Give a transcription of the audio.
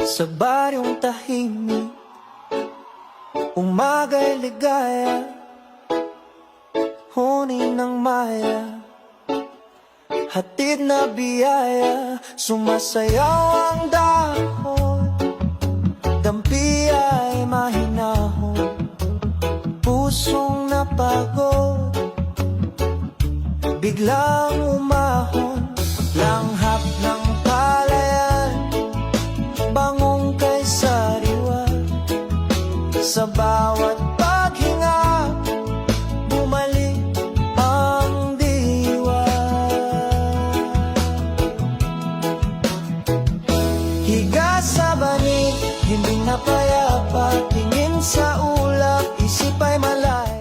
Sa baryong tahimik, umaga'y ligaya, huni ng maya, hatid na biyaya. Sumasayaw ang dahon, dampi ay mahinahon, pusong napagod, biglang umahon. Langhap ng palayan, bangong kay sariwa, sa bawat paghinga, bumalik ang diwa. Higa sa banig, hindi na payapa, tingin sa ulap, isip ay malay.